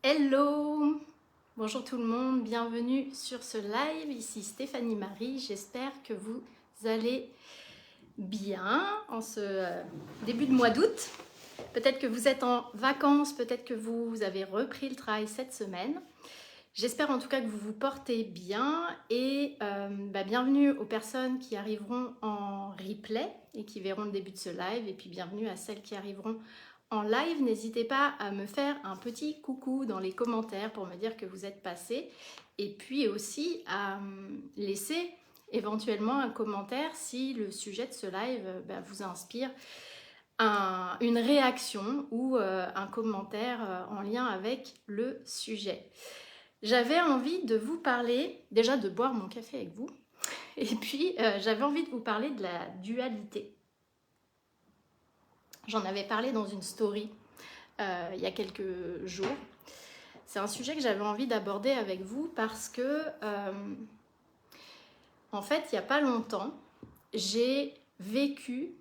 Hello! Bonjour tout le monde, bienvenue sur ce live, ici Stéphanie Marie, j'espère que vous allez bien en ce début de mois d'août. Peut-être que vous êtes en vacances, peut-être que vous avez repris le travail cette semaine. J'espère en tout cas que vous vous portez bien et bienvenue aux personnes qui arriveront en replay et qui verront le début de ce live et puis bienvenue à celles qui arriveront en live. N'hésitez pas à me faire un petit coucou dans les commentaires pour me dire que vous êtes passé et puis aussi à laisser éventuellement un commentaire si le sujet de ce live vous inspire une réaction ou un commentaire en lien avec le sujet. J'avais envie de vous parler, déjà de boire mon café avec vous, et puis j'avais envie de vous parler de la dualité. J'en avais parlé dans une story il y a quelques jours. C'est un sujet que j'avais envie d'aborder avec vous parce que, en fait, il n'y a pas longtemps, j'ai vécu,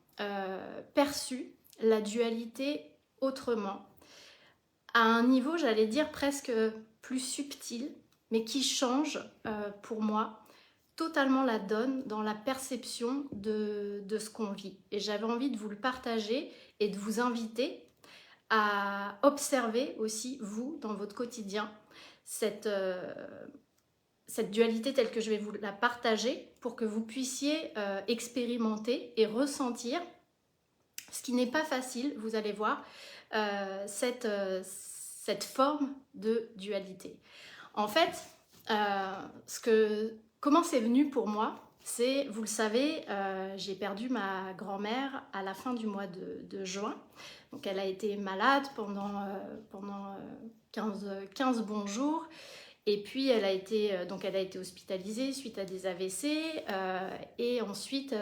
perçu la dualité autrement, à un niveau, j'allais dire, presque plus subtil, mais qui change pour moi totalement la donne dans la perception de ce qu'on vit. Et j'avais envie de vous le partager et de vous inviter à observer aussi, vous, dans votre quotidien, cette dualité telle que je vais vous la partager pour que vous puissiez expérimenter et ressentir, ce qui n'est pas facile, vous allez voir, cette forme de dualité. En fait, comment c'est venu pour moi, c'est, vous le savez, j'ai perdu ma grand-mère à la fin du mois de juin. Donc elle a été malade pendant 15 bons jours. Et puis elle a été hospitalisée suite à des AVC. Et ensuite,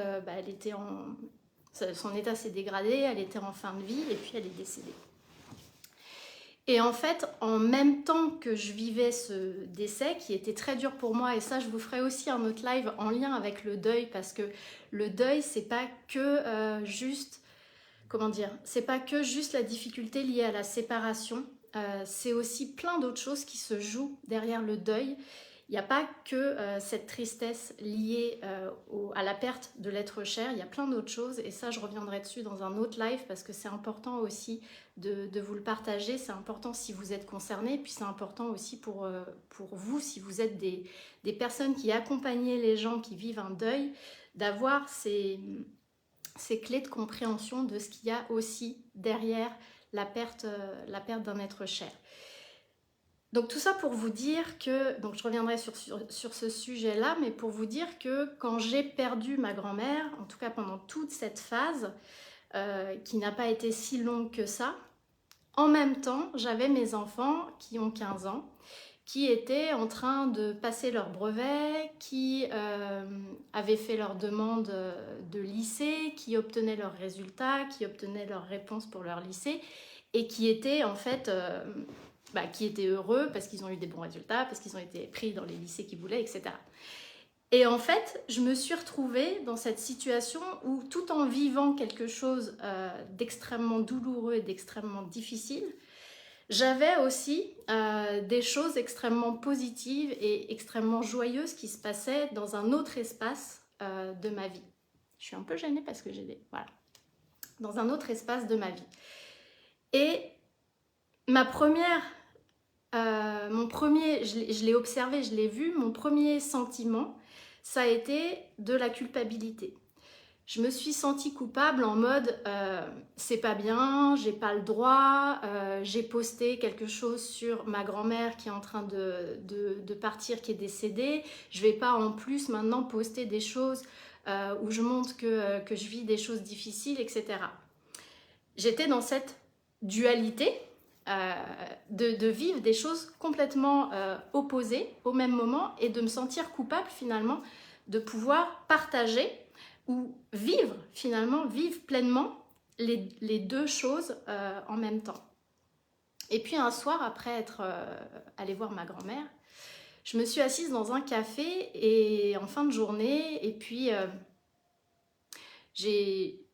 son état s'est dégradé, elle était en fin de vie et puis elle est décédée. Et en fait, en même temps que je vivais ce décès, qui était très dur pour moi, et ça je vous ferai aussi un autre live en lien avec le deuil, parce que le deuil, c'est pas que c'est pas que juste la difficulté liée à la séparation, c'est aussi plein d'autres choses qui se jouent derrière le deuil. Il n'y a pas que cette tristesse liée à la perte de l'être cher, il y a plein d'autres choses, et ça je reviendrai dessus dans un autre live parce que c'est important aussi de vous le partager, c'est important si vous êtes concerné, puis c'est important aussi pour vous, si vous êtes des personnes qui accompagnent les gens qui vivent un deuil, d'avoir ces clés de compréhension de ce qu'il y a aussi derrière la perte d'un être cher. Donc tout ça pour vous dire que, donc je reviendrai sur ce sujet-là, mais pour vous dire que quand j'ai perdu ma grand-mère, en tout cas pendant toute cette phase, qui n'a pas été si longue que ça, en même temps, j'avais mes enfants qui ont 15 ans, qui étaient en train de passer leur brevet, qui avaient fait leur demande de lycée, qui obtenaient leurs résultats, qui obtenaient leurs réponses pour leur lycée, et qui étaient en fait... qui étaient heureux parce qu'ils ont eu des bons résultats, parce qu'ils ont été pris dans les lycées qu'ils voulaient, etc. Et en fait, je me suis retrouvée dans cette situation où, tout en vivant quelque chose d'extrêmement douloureux et d'extrêmement difficile, j'avais aussi des choses extrêmement positives et extrêmement joyeuses qui se passaient dans un autre espace de ma vie. Je suis un peu gênée parce que j'ai des... Voilà. Dans un autre espace de ma vie. Et ma première... je l'ai observé, je l'ai vu, mon premier sentiment, ça a été de la culpabilité. Je me suis sentie coupable en mode c'est pas bien, j'ai pas le droit, j'ai posté quelque chose sur ma grand-mère qui est en train de partir, qui est décédée, je vais pas en plus maintenant poster des choses où je montre que je vis des choses difficiles, etc. J'étais dans cette dualité de vivre des choses complètement opposées au même moment et de me sentir coupable finalement de pouvoir partager ou vivre pleinement les deux choses en même temps. Et puis un soir, après être allée voir ma grand-mère, je me suis assise dans un café et en fin de journée, et puis j'ai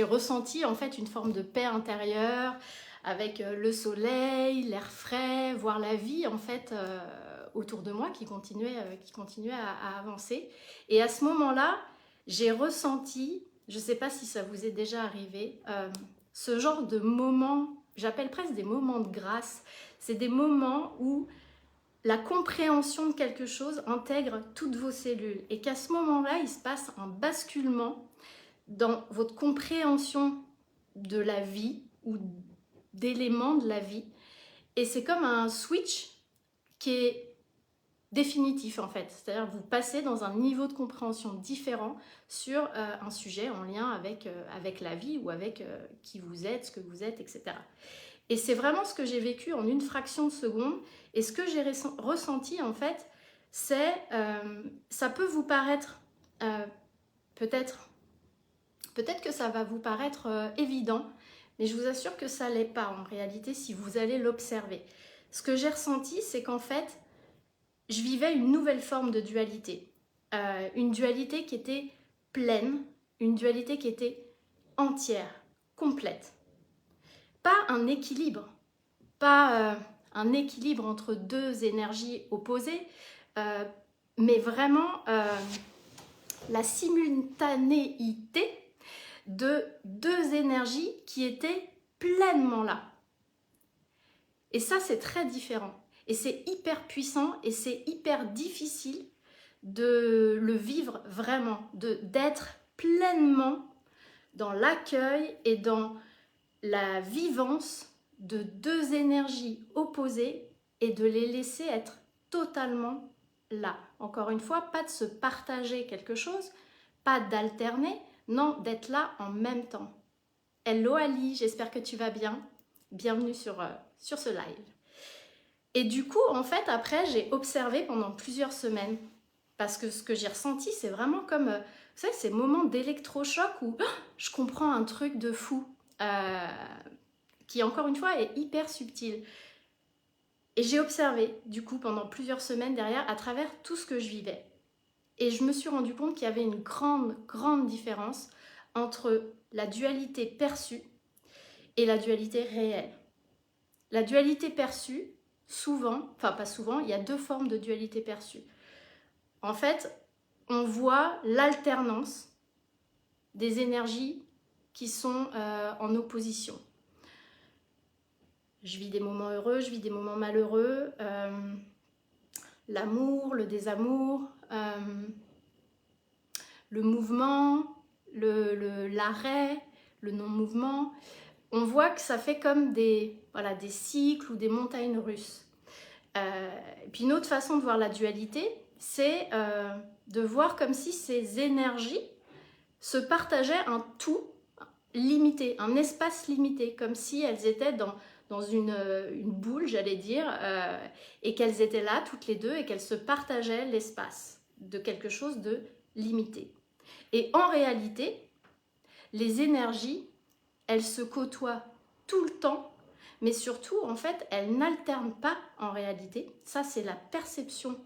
ressenti en fait une forme de paix intérieure, avec le soleil, l'air frais, voir la vie en fait autour de moi qui continuait à avancer. Et à ce moment-là, j'ai ressenti, je ne sais pas si ça vous est déjà arrivé, ce genre de moments, j'appelle presque des moments de grâce. C'est des moments où la compréhension de quelque chose intègre toutes vos cellules et qu'à ce moment-là, il se passe un basculement dans votre compréhension de la vie ou d'éléments de la vie. Et c'est comme un switch qui est définitif en fait. C'est-à-dire que vous passez dans un niveau de compréhension différent sur un sujet en lien avec la vie ou avec qui vous êtes, ce que vous êtes, etc. Et c'est vraiment ce que j'ai vécu en une fraction de seconde. Et ce que j'ai ressenti en fait, c'est, ça peut vous paraître peut-être que ça va vous paraître évident, mais je vous assure que ça ne l'est pas en réalité si vous allez l'observer. Ce que j'ai ressenti, c'est qu'en fait, je vivais une nouvelle forme de dualité. Une dualité qui était pleine, une dualité qui était entière, complète. Pas un équilibre, pas un équilibre entre deux énergies opposées, mais vraiment la simultanéité de deux énergies qui étaient pleinement là. Et ça, c'est très différent. Et c'est hyper puissant et c'est hyper difficile de le vivre vraiment, d'être pleinement dans l'accueil et dans la vivance de deux énergies opposées et de les laisser être totalement là. Encore une fois, pas de se partager quelque chose, pas d'alterner, non, d'être là en même temps. Hello Ali, j'espère que tu vas bien. Bienvenue sur ce live. Et du coup, en fait, après, j'ai observé pendant plusieurs semaines. Parce que ce que j'ai ressenti, c'est vraiment comme, vous savez, ces moments d'électrochoc où je comprends un truc de fou. Qui, encore une fois, est hyper subtil. Et j'ai observé, du coup, pendant plusieurs semaines derrière, à travers tout ce que je vivais. Et je me suis rendu compte qu'il y avait une grande différence entre la dualité perçue et la dualité réelle. La dualité perçue, souvent, enfin pas souvent, il y a deux formes de dualité perçue. En fait, on voit l'alternance des énergies qui sont en opposition. Je vis des moments heureux, je vis des moments malheureux, l'amour, le désamour, le mouvement, l'arrêt, le non-mouvement. On voit que ça fait comme des cycles ou des montagnes russes. Et puis une autre façon de voir la dualité, c'est de voir comme si ces énergies se partageaient un tout limité, un espace limité, comme si elles étaient dans une boule, j'allais dire, et qu'elles étaient là toutes les deux et qu'elles se partageaient l'espace de quelque chose de limité. Et en réalité, les énergies, elles se côtoient tout le temps, mais surtout, en fait, elles n'alternent pas en réalité. Ça, c'est la perception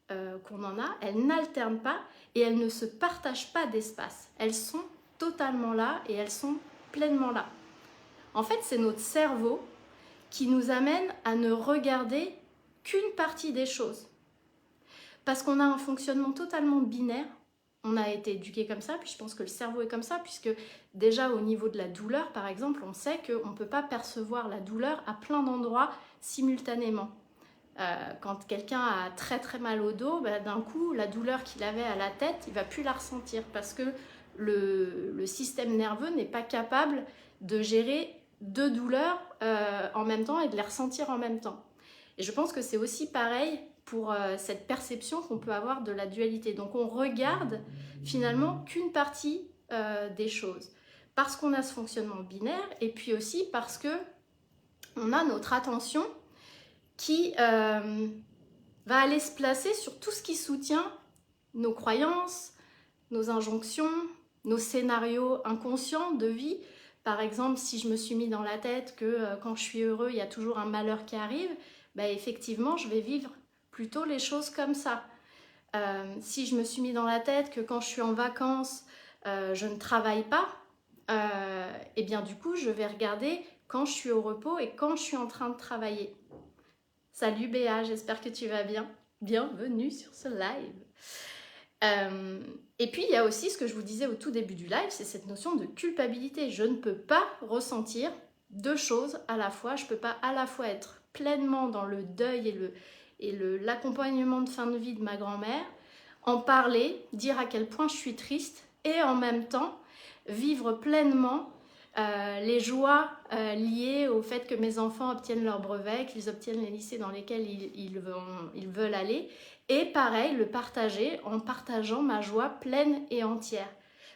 qu'on en a. Elles n'alternent pas et elles ne se partagent pas d'espace. Elles sont totalement là et elles sont pleinement là. En fait, c'est notre cerveau qui nous amène à ne regarder qu'une partie des choses. Parce qu'on a un fonctionnement totalement binaire. On a été éduqué comme ça, puis je pense que le cerveau est comme ça, puisque déjà au niveau de la douleur, par exemple, on sait qu'on ne peut pas percevoir la douleur à plein d'endroits simultanément. Quand quelqu'un a très très mal au dos, d'un coup, la douleur qu'il avait à la tête, il ne va plus la ressentir, parce que le système nerveux n'est pas capable de gérer deux douleurs en même temps et de les ressentir en même temps. Et je pense que c'est aussi pareil pour cette perception qu'on peut avoir de la dualité. Donc on regarde finalement qu'une partie des choses, parce qu'on a ce fonctionnement binaire, et puis aussi parce que on a notre attention qui va aller se placer sur tout ce qui soutient nos croyances, nos injonctions, nos scénarios inconscients de vie. Par exemple, si je me suis mis dans la tête que quand je suis heureux, il y a toujours un malheur qui arrive, effectivement, je vais vivre plutôt les choses comme ça. Si je me suis mis dans la tête que quand je suis en vacances, je ne travaille pas, et bien du coup, je vais regarder quand je suis au repos et quand je suis en train de travailler. Salut Béa, j'espère que tu vas bien. Bienvenue sur ce live. Et puis il y a aussi ce que je vous disais au tout début du live, c'est cette notion de culpabilité. Je ne peux pas ressentir deux choses à la fois. Je ne peux pas à la fois être pleinement dans le deuil et l'accompagnement de fin de vie de ma grand-mère, en parler, dire à quel point je suis triste et en même temps vivre pleinement les joies liées au fait que mes enfants obtiennent leur brevet, qu'ils obtiennent les lycées dans lesquels ils veulent aller, et pareil, le partager en partageant ma joie pleine et entière.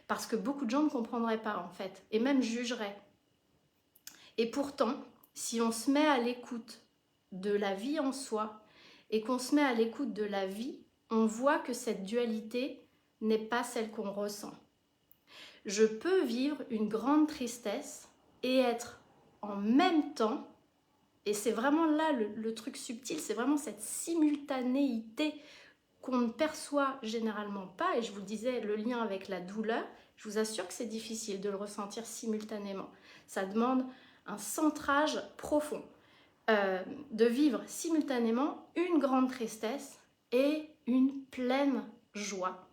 Parce que beaucoup de gens ne comprendraient pas en fait, et même jugeraient. Et pourtant, si on se met à l'écoute de la vie en soi, et qu'on se met à l'écoute de la vie, on voit que cette dualité n'est pas celle qu'on ressent. Je peux vivre une grande tristesse et être en même temps, et c'est vraiment là le truc subtil, c'est vraiment cette simultanéité qu'on ne perçoit généralement pas, et je vous disais le lien avec la douleur, je vous assure que c'est difficile de le ressentir simultanément. Ça demande un centrage profond, de vivre simultanément une grande tristesse et une pleine joie,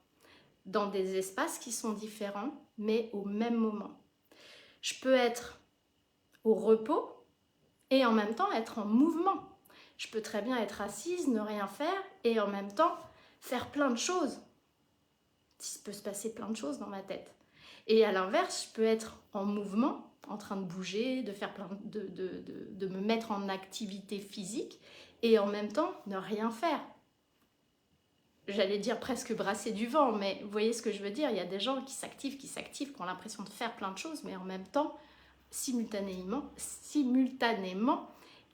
dans des espaces qui sont différents, mais au même moment. Je peux être au repos et en même temps être en mouvement. Je peux très bien être assise, ne rien faire et en même temps faire plein de choses. Il peut se passer plein de choses dans ma tête. Et à l'inverse, je peux être en mouvement, en train de bouger, de faire de me mettre en activité physique et en même temps ne rien faire. J'allais dire presque brasser du vent, mais vous voyez ce que je veux dire, il y a des gens qui s'activent, qui ont l'impression de faire plein de choses, mais en même temps, simultanément,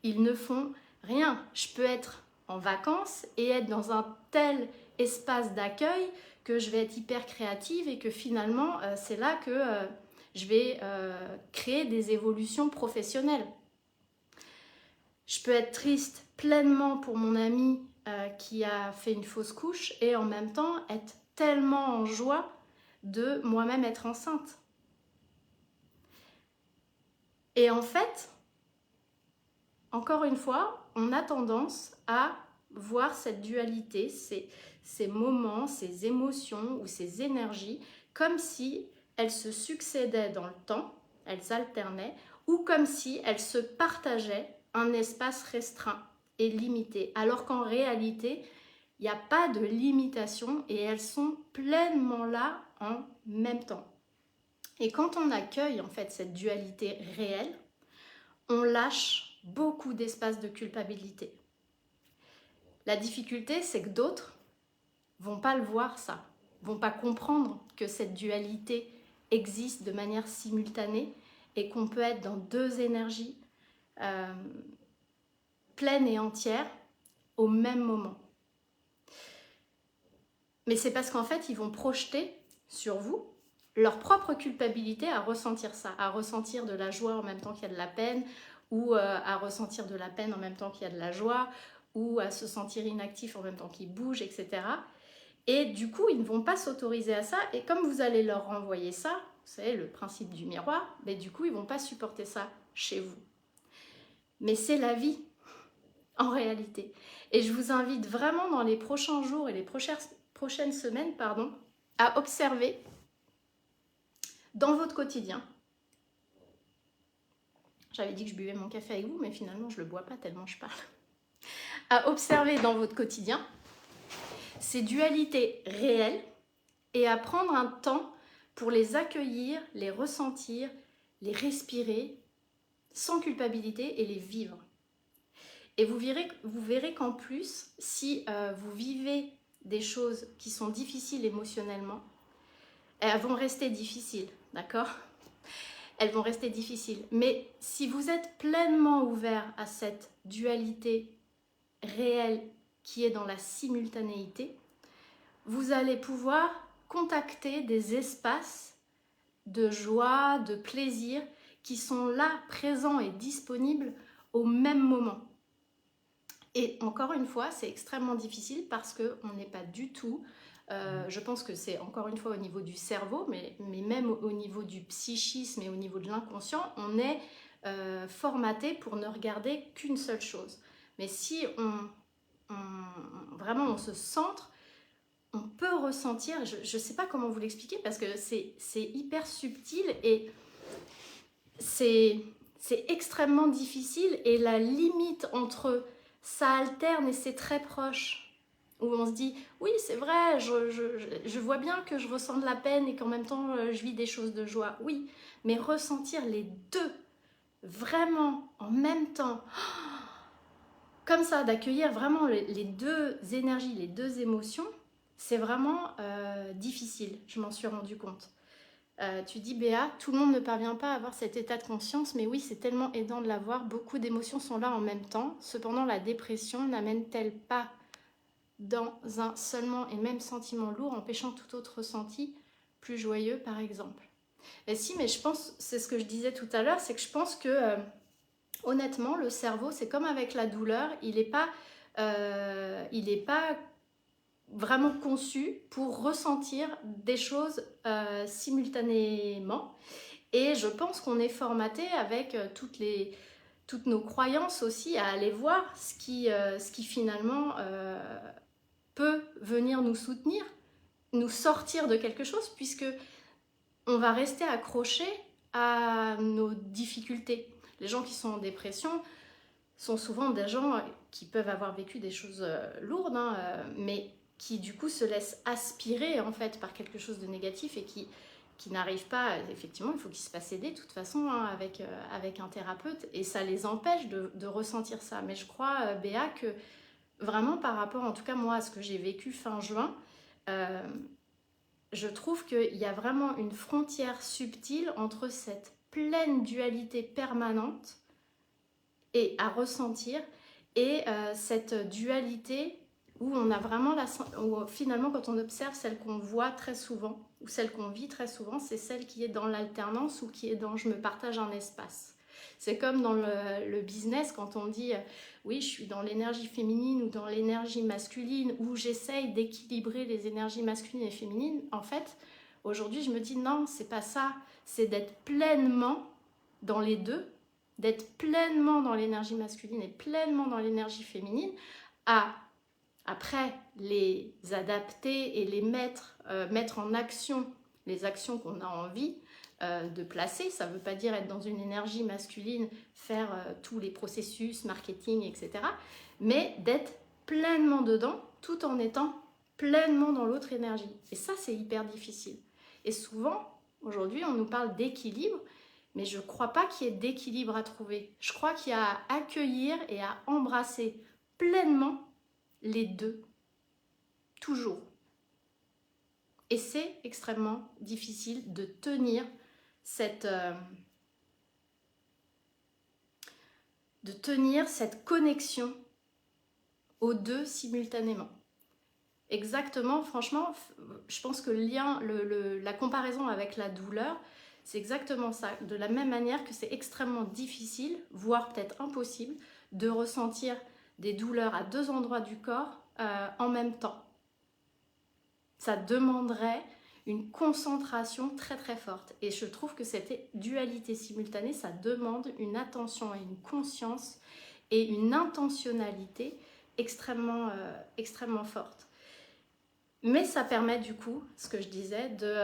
ils ne font rien. Je peux être en vacances et être dans un tel espace d'accueil que je vais être hyper créative et que finalement, c'est là que je vais créer des évolutions professionnelles. Je peux être triste pleinement pour mon ami qui a fait une fausse couche et en même temps être tellement en joie de moi-même être enceinte. Et en fait, encore une fois, on a tendance à voir cette dualité, ces moments, ces émotions ou ces énergies comme si elles se succédaient dans le temps, elles alternaient, ou comme si elles se partageaient un espace restreint et limité, alors qu'en réalité, il n'y a pas de limitation et elles sont pleinement là en même temps. Et quand on accueille en fait cette dualité réelle, on lâche beaucoup d'espace de culpabilité. La difficulté, c'est que d'autres vont pas le voir ça, vont pas comprendre que cette dualité existe de manière simultanée et qu'on peut être dans deux énergies pleine et entière au même moment. Mais c'est parce qu'en fait, ils vont projeter sur vous leur propre culpabilité à ressentir ça, à ressentir de la joie en même temps qu'il y a de la peine, ou à ressentir de la peine en même temps qu'il y a de la joie, ou à se sentir inactif en même temps qu'ils bougent, etc. Et du coup, ils ne vont pas s'autoriser à ça, et comme vous allez leur renvoyer ça, vous savez, le principe du miroir, mais du coup, ils ne vont pas supporter ça chez vous. Mais c'est la vie, en réalité. Et je vous invite vraiment dans les prochains jours et les prochaines semaines, à observer dans votre quotidien. J'avais dit que je buvais mon café avec vous, mais finalement, je ne le bois pas tellement je parle. À observer dans votre quotidien ces dualités réelles et à prendre un temps pour les accueillir, les ressentir, les respirer sans culpabilité et les vivre. Et vous verrez qu'en plus, si vous vivez des choses qui sont difficiles émotionnellement, elles vont rester difficiles, d'accord ? Elles vont rester difficiles. Mais si vous êtes pleinement ouvert à cette dualité réelle qui est dans la simultanéité, vous allez pouvoir contacter des espaces de joie, de plaisir qui sont là, présents et disponibles au même moment. Et encore une fois, c'est extrêmement difficile parce qu'on n'est pas du tout, je pense que c'est encore une fois au niveau du cerveau, mais même au niveau du psychisme et au niveau de l'inconscient, on est formaté pour ne regarder qu'une seule chose. Mais si vraiment on se centre, on peut ressentir, je ne sais pas comment vous l'expliquer parce que c'est hyper subtil et c'est extrêmement difficile, et la limite entre ça alterne et c'est très proche, où on se dit oui c'est vrai, je vois bien que je ressens de la peine et qu'en même temps je vis des choses de joie, oui, mais ressentir les deux vraiment en même temps, comme ça, d'accueillir vraiment les deux énergies, les deux émotions, c'est vraiment difficile, je m'en suis rendu compte. Tu dis Béa, tout le monde ne parvient pas à avoir cet état de conscience, mais oui, c'est tellement aidant de l'avoir, beaucoup d'émotions sont là en même temps. Cependant, la dépression n'amène-t-elle pas dans un seulement et même sentiment lourd, empêchant tout autre ressenti plus joyeux, par exemple? Et si, mais je pense, c'est ce que je disais tout à l'heure, c'est que je pense que honnêtement, le cerveau, c'est comme avec la douleur, il n'est pas vraiment conçu pour ressentir des choses simultanément. Et je pense qu'on est formaté avec toutes nos croyances aussi à aller voir ce qui finalement peut venir nous soutenir, nous sortir de quelque chose, puisque on va rester accroché à nos difficultés. Les gens qui sont en dépression sont souvent des gens qui peuvent avoir vécu des choses lourdes, hein, mais qui du coup se laissent aspirer en fait par quelque chose de négatif et qui n'arrivent pas, effectivement il faut qu'ils se fassent aider de toute façon hein, avec un thérapeute, et ça les empêche de ressentir ça. Mais je crois Béa que vraiment par rapport en tout cas moi à ce que j'ai vécu fin juin, je trouve qu'il y a vraiment une frontière subtile entre cette pleine dualité permanente et à ressentir, et cette dualité où on a vraiment où finalement quand on observe celle qu'on voit très souvent ou celle qu'on vit très souvent, c'est celle qui est dans l'alternance ou qui est dans je me partage un espace. C'est comme dans le business quand on dit oui je suis dans l'énergie féminine ou dans l'énergie masculine, ou j'essaye d'équilibrer les énergies masculines et féminines. En fait aujourd'hui je me dis non, c'est pas ça, c'est d'être pleinement dans les deux, d'être pleinement dans l'énergie masculine et pleinement dans l'énergie féminine, à après les adapter et les mettre en action les actions qu'on a envie de placer. Ça ne veut pas dire être dans une énergie masculine, faire tous les processus, marketing, etc. Mais d'être pleinement dedans tout en étant pleinement dans l'autre énergie. Et ça, c'est hyper difficile. Et souvent, aujourd'hui, on nous parle d'équilibre, mais je ne crois pas qu'il y ait d'équilibre à trouver. Je crois qu'il y a à accueillir et à embrasser pleinement les deux, toujours. Et c'est extrêmement difficile de tenir cette connexion aux deux simultanément. Exactement, franchement, je pense que le lien, la comparaison avec la douleur, c'est exactement ça. De la même manière que c'est extrêmement difficile, voire peut-être impossible, de ressentir des douleurs à deux endroits du corps en même temps. Ça demanderait une concentration très très forte. Et je trouve que cette dualité simultanée, ça demande une attention et une conscience et une intentionnalité extrêmement, extrêmement forte. Mais ça permet du coup, ce que je disais, de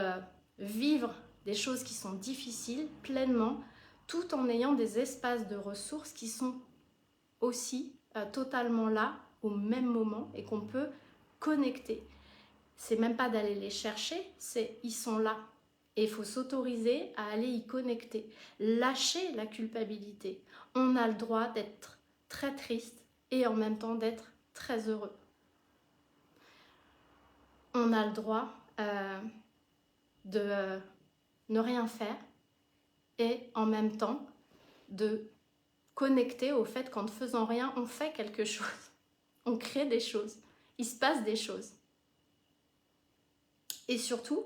vivre des choses qui sont difficiles pleinement, tout en ayant des espaces de ressources qui sont aussi totalement là au même moment et qu'on peut connecter. C'est même pas d'aller les chercher, c'est ils sont là. Et il faut s'autoriser à aller y connecter. Lâcher la culpabilité. On a le droit d'être très triste et en même temps d'être très heureux. On a le droit de ne rien faire et en même temps de connecter au fait qu'en ne faisant rien, on fait quelque chose. On crée des choses. Il se passe des choses. Et surtout,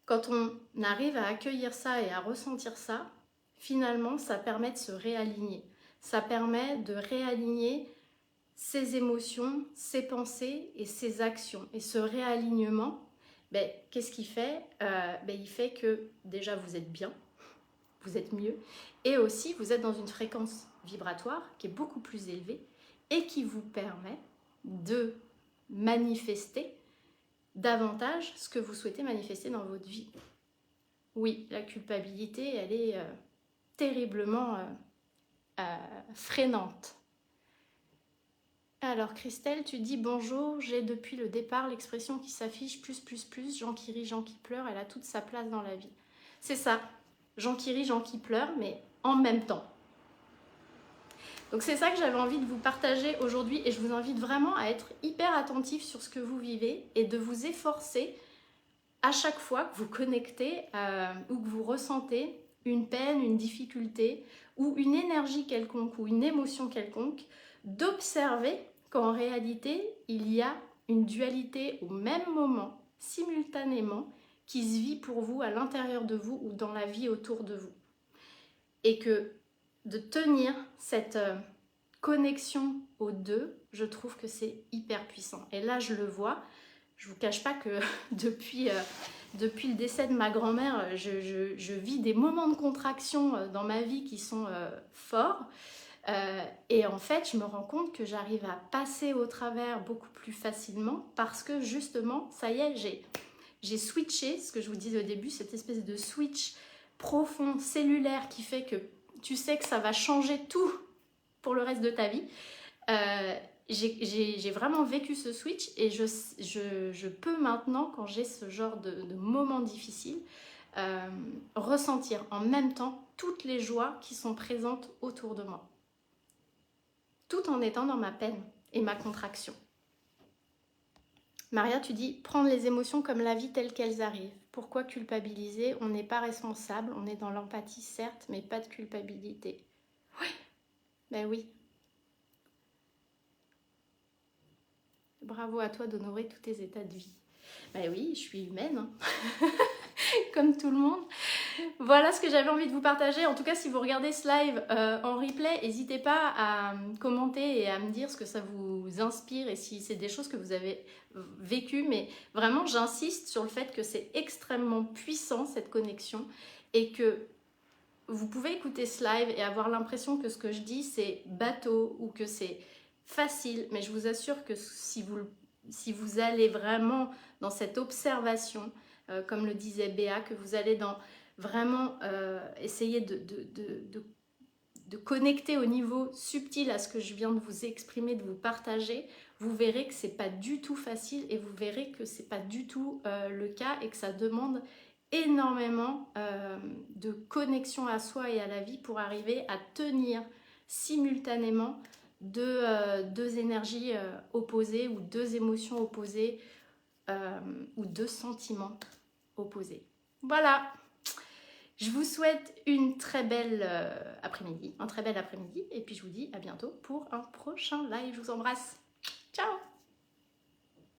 quand on arrive à accueillir ça et à ressentir ça, finalement, ça permet de se réaligner. Ça permet de réaligner ses émotions, ses pensées et ses actions. Et ce réalignement, qu'est-ce qu'il fait? Il fait que déjà vous êtes bien, vous êtes mieux. Et aussi, vous êtes dans une fréquence vibratoire qui est beaucoup plus élevée et qui vous permet de manifester davantage ce que vous souhaitez manifester dans votre vie. Oui, la culpabilité, elle est terriblement freinante. Alors Christelle, tu dis bonjour, j'ai depuis le départ l'expression qui s'affiche plus, Jean qui rit, Jean qui pleure, elle a toute sa place dans la vie. C'est ça, Jean qui rit, Jean qui pleure, mais en même temps. Donc c'est ça que j'avais envie de vous partager aujourd'hui et je vous invite vraiment à être hyper attentif sur ce que vous vivez et de vous efforcer à chaque fois que vous connectez ou que vous ressentez une peine, une difficulté ou une énergie quelconque ou une émotion quelconque, d'observer qu'en réalité, il y a une dualité au même moment, simultanément, qui se vit pour vous à l'intérieur de vous ou dans la vie autour de vous. Et que de tenir cette connexion aux deux, je trouve que c'est hyper puissant. Et là, je le vois, je ne vous cache pas que depuis le décès de ma grand-mère, je vis des moments de contraction dans ma vie qui sont forts. Et en fait, je me rends compte que j'arrive à passer au travers beaucoup plus facilement parce que justement, ça y est, j'ai switché, ce que je vous disais au début, cette espèce de switch profond, cellulaire qui fait que tu sais que ça va changer tout pour le reste de ta vie. J'ai vraiment vécu ce switch et je peux maintenant, quand j'ai ce genre de moments difficiles, ressentir en même temps toutes les joies qui sont présentes autour de moi. Tout en étant dans ma peine et ma contraction. Maria, tu dis, prendre les émotions comme la vie telle qu'elles arrivent. Pourquoi culpabiliser? On n'est pas responsable, on est dans l'empathie certes, mais pas de culpabilité. Oui, ben oui. Bravo à toi d'honorer tous tes états de vie. Ben oui, je suis humaine, hein. Comme tout le monde. Voilà ce que j'avais envie de vous partager. En tout cas, si vous regardez ce live en replay, n'hésitez pas à commenter et à me dire ce que ça vous inspire et si c'est des choses que vous avez vécues. Mais vraiment, j'insiste sur le fait que c'est extrêmement puissant, cette connexion, et que vous pouvez écouter ce live et avoir l'impression que ce que je dis, c'est bateau ou que c'est facile. Mais je vous assure que si vous allez vraiment dans cette observation, comme le disait Béa, que vous allez vraiment essayer de connecter au niveau subtil à ce que je viens de vous exprimer, de vous partager, vous verrez que c'est pas du tout facile et vous verrez que c'est pas du tout le cas et que ça demande énormément de connexion à soi et à la vie pour arriver à tenir simultanément deux énergies opposées ou deux émotions opposées ou deux sentiments opposés. Voilà, je vous souhaite une très belle après-midi, un très bel après-midi et puis je vous dis à bientôt pour un prochain live. Je vous embrasse. Ciao!